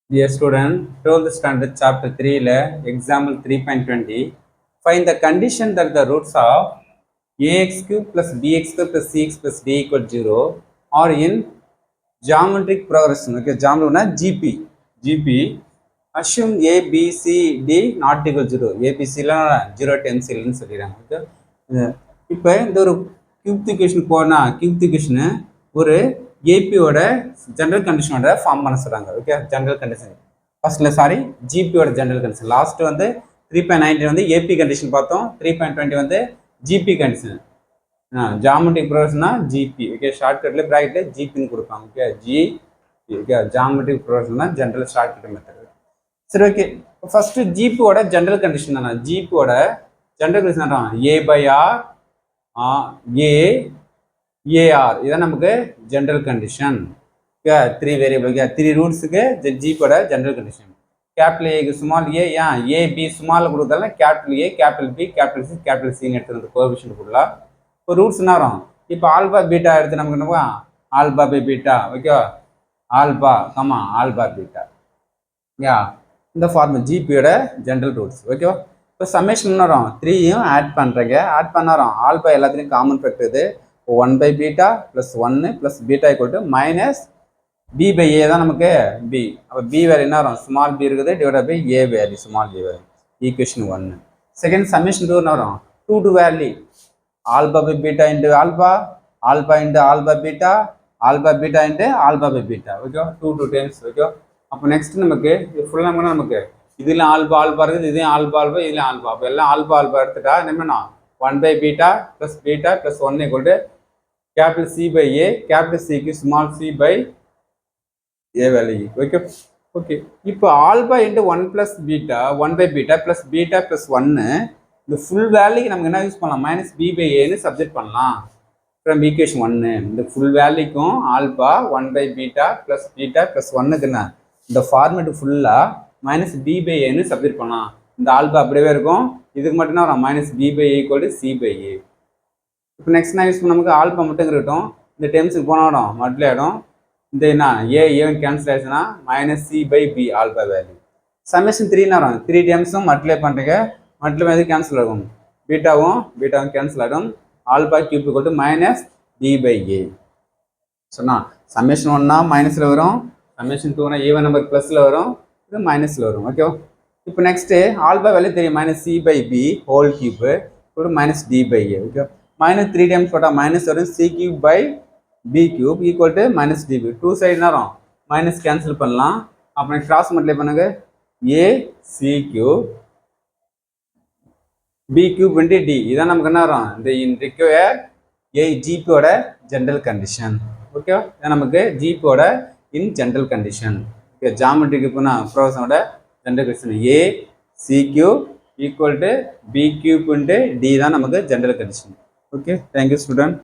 Dear student, 12th standard chapter 3 la example 3.20 find the condition that the roots of ax cube plus bx cube plus cx plus d equal 0 are in geometric progression. Okay, geometry gp assume a b c d not equal 0. a b c la 0 10 ன்னு சொல்லிறாங்க. Okay, இப்போ இந்த ஒரு cube equation போனா cube equation ஒரு ஏபியோட general கண்டிஷனோட form பண்ண சொல்றாங்க. ஓகே, ஜெனரல் கண்டிஷன் ஃபர்ஸ்ட்ல சாரி ஜிபியோட ஜெனரல் கண்டிஷன். லாஸ்ட் வந்து 3.19 வந்து ஏபி கண்டிஷன் பார்த்தோம். 3.20 வந்து ஜிபி கண்டிஷன். ஜாமெட்ரிக் ப்ரோக்ரஷன்னா ஜிபி. ஓகே, ஷார்ட்கட்ல பிராக்கெட்ல ஜிபின்னு கொடுப்பாங்க. Okay, G. ஓகே, ஜாமெட்ரிக் ப்ரோக்ரஷன்னா ஜெனரல் ஷார்ட்கட் மெத்தட். சரி, ஓகே, ஃபர்ஸ்ட் ஜிபியோட ஜெனரல் கண்டிஷன் தானே. ஜிபியோட ஜெனரல் கண்டிஷன் தான் A by R A AR. இதான் நமக்கு general condition. Three variable. Three ரூட்ஸுக்கு ஜிபியோட ஜெனரல் கண்டிஷன். கேபிட்டல் ஏக்கு ஸ்மால் ஏ, ஏன் ஏ பி ஸ்மால் கொடுத்தாலும் capital A capital B capital C capital சின்னு எடுத்துருந்து கோஎஃபிஷியன்ட் ஃபுல்லாக இப்போ ரூட்ஸ் நேரம். இப்போ ஆல்பா பீட்டா எடுத்து நமக்கு என்னவா alpha by beta. Okay, alpha comma alpha beta. இந்த ஃபார்ம் ஜிபியோட ஜெனரல் ரூட்ஸ். ஓகேவா, இப்போ சம்மேஷன் வரும். 3யும் ஆட் பண்ணுறீங்க. ஆட் பண்ணறோம் ஆல்பா எல்லாத்துலேயும் காமன் ஃபேக்டர் இது 1 by beta plus 1 plus beta equal to minus B by A தான் நமக்கு பி. அப்போ பி வேல்யூ என்ன வரும், ஸ்மால் பி இருக்குது divide by A value small B value. Equation 1. Second summation 2 வரும். 2 value alpha by beta into alpha, alpha into alpha beta, alpha beta into alpha by beta. Okay, 2 times. Okay, அப்போ next நமக்கு இது ஃபுல்லாக நமக்கு இதில் alpha alpha இருக்குது, இதையும் alpha alpha, இதுலேயும் ஆல்பா. அப்போ எல்லாம் ஆல்பா ஆல்பா எடுத்துட்டா என்னன்னா 1 by beta plus beta plus 1 equal to capital C by A, capital சிக்கு small C by A value. Okay, okay, இப்போ alpha into 1 plus beta 1 by beta plus beta plus 1 இந்த full வேல்யூக்கு நமக்கு என்ன use பண்ணலாம், minus B by ஏன்னு subject பண்ணலாம் from equation 1. இந்த ஃபுல் வேல்யூக்கும் alpha 1 by beta plus beta plus 1க்கு என்ன இந்த ஃபார்மேட் ஃபுல்லாக மைனஸ் பி பை ஏன்னு சப்ஜெக்ட் பண்ணலாம். இந்த ஆல்பா அப்படியே இருக்கும். இதுக்கு மட்டும்தான் வரும் minus B by A equal to C by A. இப்போ நெக்ஸ்ட் என்ன யூஸ் பண்ண நமக்கு ஆல்பா மட்டும் இருக்கட்டும். இந்த டெம்ஸுக்கு போன இடம் மட்டில் ஆகிடும். இந்த என்ன ஏன் கேன்சல் ஆயிடுச்சுன்னா minus C by B alpha value. Summation 3 வரும். 3 டேர்ம்ஸும் மட்டிலே பண்ணுறீங்க. மட்டில் எது கேன்சல் ஆகும், பீட்டாவும் கேன்சல் ஆகிடும். Alpha cube equal to minus D by A. சொன்னா சம்மேஷன் 1னா மைனஸில் வரும், சம்மேஷன் 2னா ஈவன் நம்பர் ப்ளஸில் வரும், இது மைனஸில் வரும். ஓகேவா, இப்போ நெக்ஸ்ட்டு ஆல்பா வேல்யூ தெரியும் minus C by B whole cube ஒரு minus D by A. Okay, minus 3 times போட்டால் மைனஸ் வரும். C cube by B cube equal to minus DB. 2 side நேரம் மைனஸ் கேன்சல் பண்ணலாம். அப்புறம் கிராஸ் மல்டிப்ளை பண்ணுங்க. A C cube B cube into D. இதான் நமக்கு என்ன வரும், இந்த ரிக்வயர் ஏ ஜிபியோட ஜென்ரல் கண்டிஷன். ஓகே, இதான் நமக்கு ஜிபியோட இன் ஜென்ரல் கண்டிஷன். ஓகே, ஜாமெட்ரிக்கு போனால் ப்ரோசனோட general condition A C cube equal to B cube into D தான் நமக்கு general condition. Okay, thank you student.